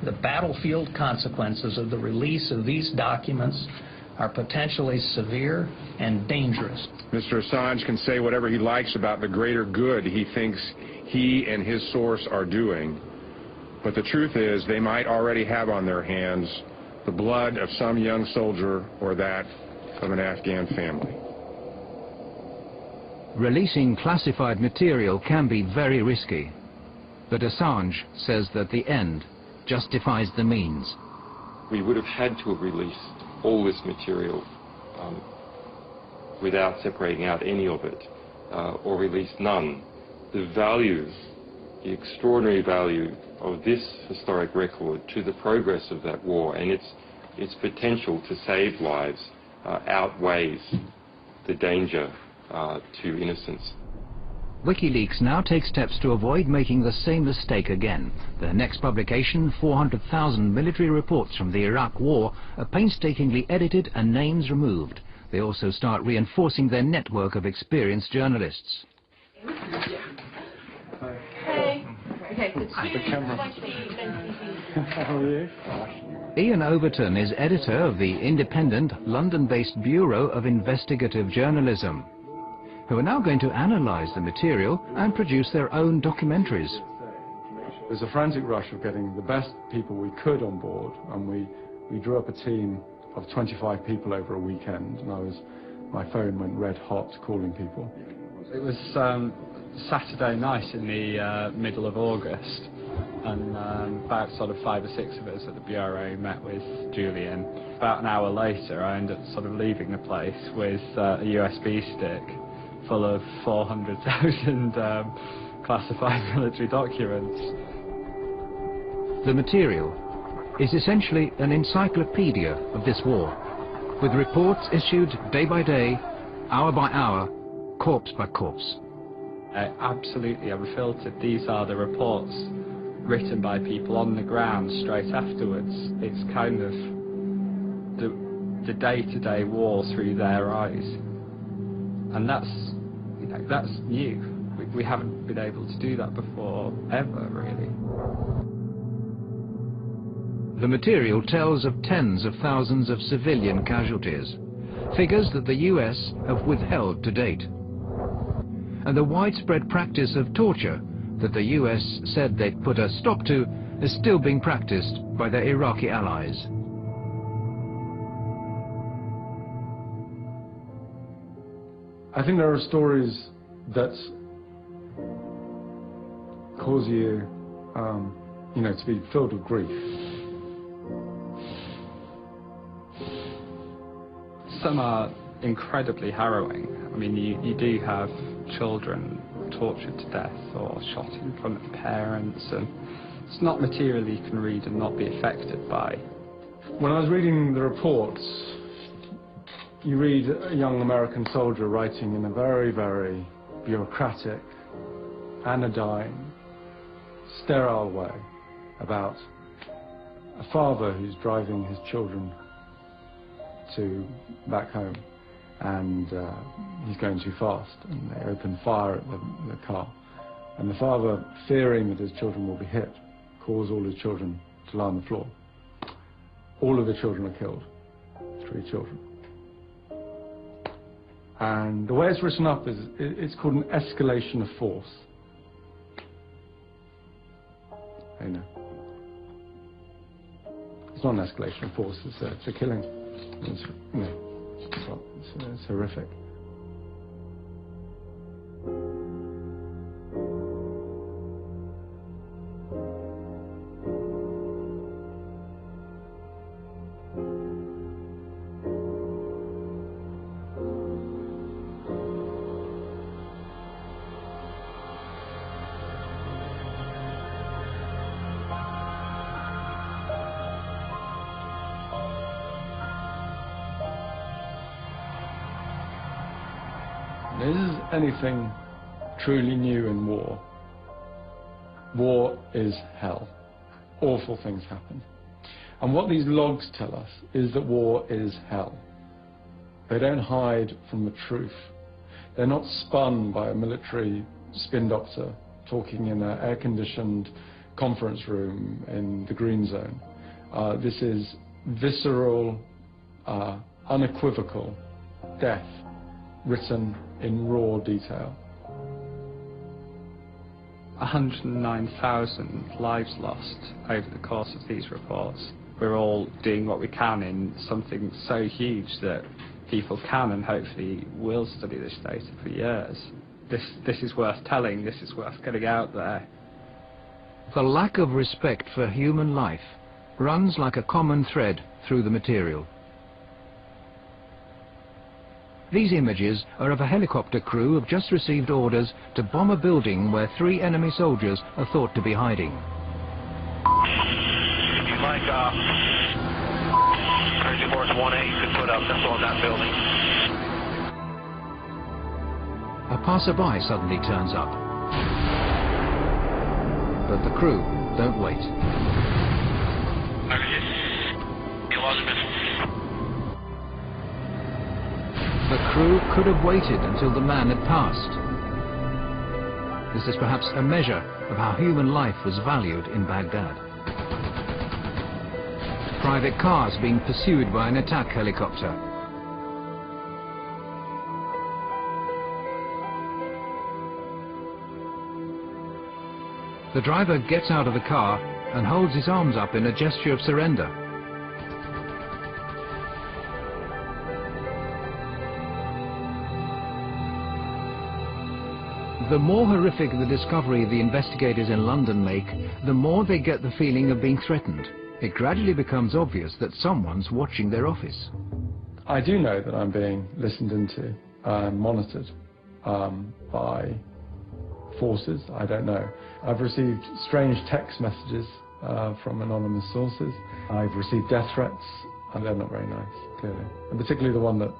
The battlefield consequences of the release of these documents are potentially severe and dangerous. Mr. Assange can say whatever he likes about the greater good he thinks he and his source are doing, but the truth is they might already have on their hands the blood of some young soldier or that of an Afghan family. Releasing classified material can be very risky, but Assange says that the end justifies the means. We would have had to have released all this material without separating out any of it, or released none. The value, the extraordinary value of this historic record to the progress of that war and its potential to save lives outweighs the danger to innocence. WikiLeaks now takes steps to avoid making the same mistake again. Their next publication, 400,000 military reports from the Iraq War, are painstakingly edited and names removed. They also start reinforcing their network of experienced journalists. Hey. Okay, so how are you? Ian Overton is editor of the independent London-based Bureau of Investigative Journalism, who are now going to analyze the material and produce their own documentaries. There's a frantic rush of getting the best people we could on board, and we drew up a team of 25 people over a weekend, and my phone went red hot calling people. It was Saturday night in the middle of August, and about sort of 5 or 6 of us at the Bureau met with Julian. About an hour later I ended up sort of leaving the place with a USB stick full of 400,000 classified military documents. The material is essentially an encyclopedia of this war, with reports issued day by day, hour by hour, corpse by corpse. Absolutely unfiltered. These are the reports written by people on the ground straight afterwards. It's kind of the day-to-day war through their eyes. And that's new. We haven't been able to do that before, ever, really. The material tells of tens of thousands of civilian casualties, figures that the US have withheld to date, and the widespread practice of torture that the US said they'd put a stop to is still being practiced by their Iraqi allies. I think there are stories that cause you, to be filled with grief. Some are incredibly harrowing. I mean, you do have children tortured to death or shot in front of parents, and it's not material you can read and not be affected by. When I was reading the reports, you read a young American soldier writing in a very, very bureaucratic, anodyne, sterile way about a father who's driving his children back home, and he's going too fast, and they open fire at the car, and the father, fearing that his children will be hit, calls all his children to lie on the floor. All of the children are killed, 3 children. And the way it's written up is, it's called an escalation of force. I know. It's not an escalation of force, it's a killing. It's horrific. Is anything truly new in war? War is hell. Awful things happen. And what these logs tell us is that war is hell. They don't hide from the truth. They're not spun by a military spin doctor talking in an air-conditioned conference room in the Green Zone. This is visceral, unequivocal death written in raw detail. 109,000 lives lost over the course of these reports. We're all doing what we can in something so huge that people can and hopefully will study this data for years. This is worth telling, this is worth getting out there. The lack of respect for human life runs like a common thread through the material. These images are of a helicopter crew who have just received orders to bomb a building where 3 enemy soldiers are thought to be hiding. If you'd like, Crazy Horse 1A, you could put up missile on that building. A passerby suddenly turns up. But the crew don't wait. The crew could have waited until the man had passed. This is perhaps a measure of how human life was valued in Baghdad. Private cars being pursued by an attack helicopter. The driver gets out of the car and holds his arms up in a gesture of surrender. The more horrific the discovery the investigators in London make, the more they get the feeling of being threatened. It gradually becomes obvious that someone's watching their office. I do know that I'm being listened into and monitored by forces. I don't know. I've received strange text messages from anonymous sources. I've received death threats, and they're not very nice, clearly. And particularly the one that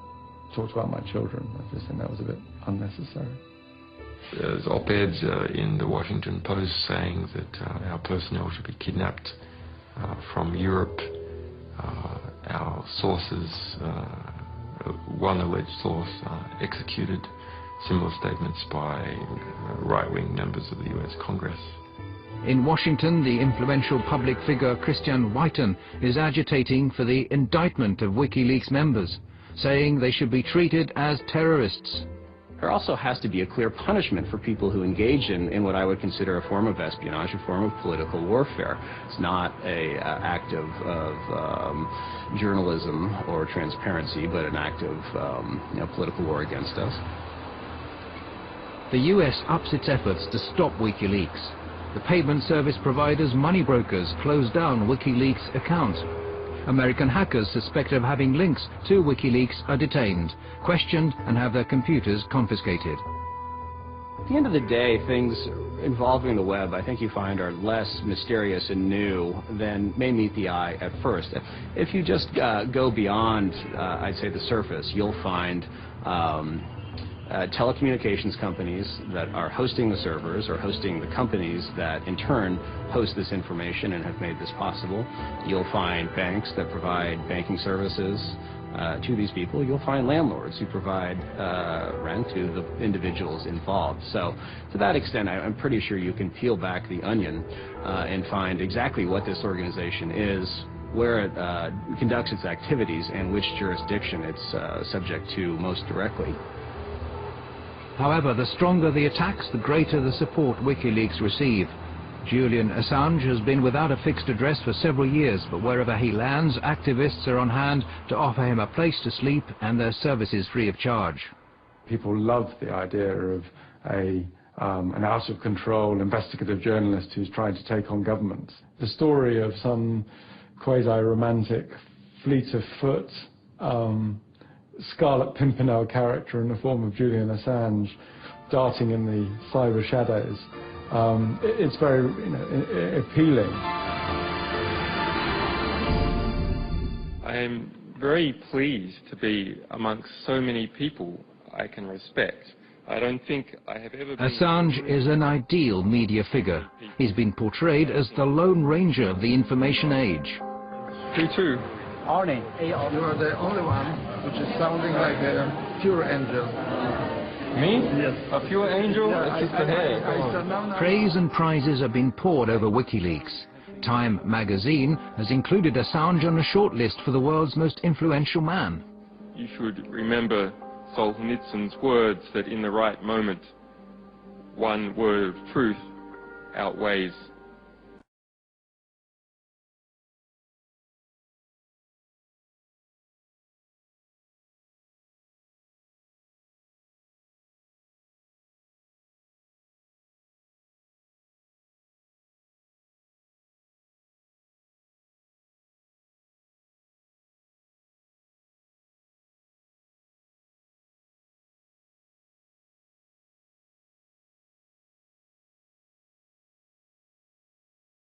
talked about my children. I just think that was a bit unnecessary. There's op-eds in the Washington Post saying that our personnel should be kidnapped from Europe. Our sources, one alleged source, executed. Similar statements by right-wing members of the US Congress. In Washington, the influential public figure Christian Whiten is agitating for the indictment of WikiLeaks members, saying they should be treated as terrorists. There also has to be a clear punishment for people who engage in what I would consider a form of espionage, a form of political warfare. It's not an act of journalism or transparency, but an act of political war against us. The US ups its efforts to stop WikiLeaks. The payment service providers, money brokers, closed down WikiLeaks' account. American hackers suspected of having links to WikiLeaks are detained, questioned, and have their computers confiscated. At the end of the day, things involving the web, I think you find, are less mysterious and new than may meet the eye at first. If you just go beyond, I'd say, the surface, you'll find telecommunications companies that are hosting the servers or hosting the companies that in turn host this information and have made this possible. You'll find banks that provide banking services to these people. You'll find landlords who provide rent to the individuals involved. So to that extent, I'm pretty sure you can peel back the onion and find exactly what this organization is, where it conducts its activities, and which jurisdiction it's subject to most directly. However, the stronger the attacks, the greater the support WikiLeaks receive. Julian Assange has been without a fixed address for several years, but wherever he lands, activists are on hand to offer him a place to sleep and their services free of charge. People love the idea of an out-of-control investigative journalist who's trying to take on governments. The story of some quasi-romantic, fleet of foot, Scarlet Pimpernel character in the form of Julian Assange darting in the cyber shadows. It's very appealing. I am very pleased to be amongst so many people I can respect. I don't think I have ever been... Assange is an ideal media figure. He's been portrayed as the Lone Ranger of the information age. Who? Arnie. You are the only one which is sounding like a pure angel. Me? Yes. A pure angel? It's just a hair. Praise and prizes have been poured over WikiLeaks. Time magazine has included Assange on a shortlist for the world's most influential man. You should remember Solzhenitsyn's words that in the right moment, one word of truth outweighs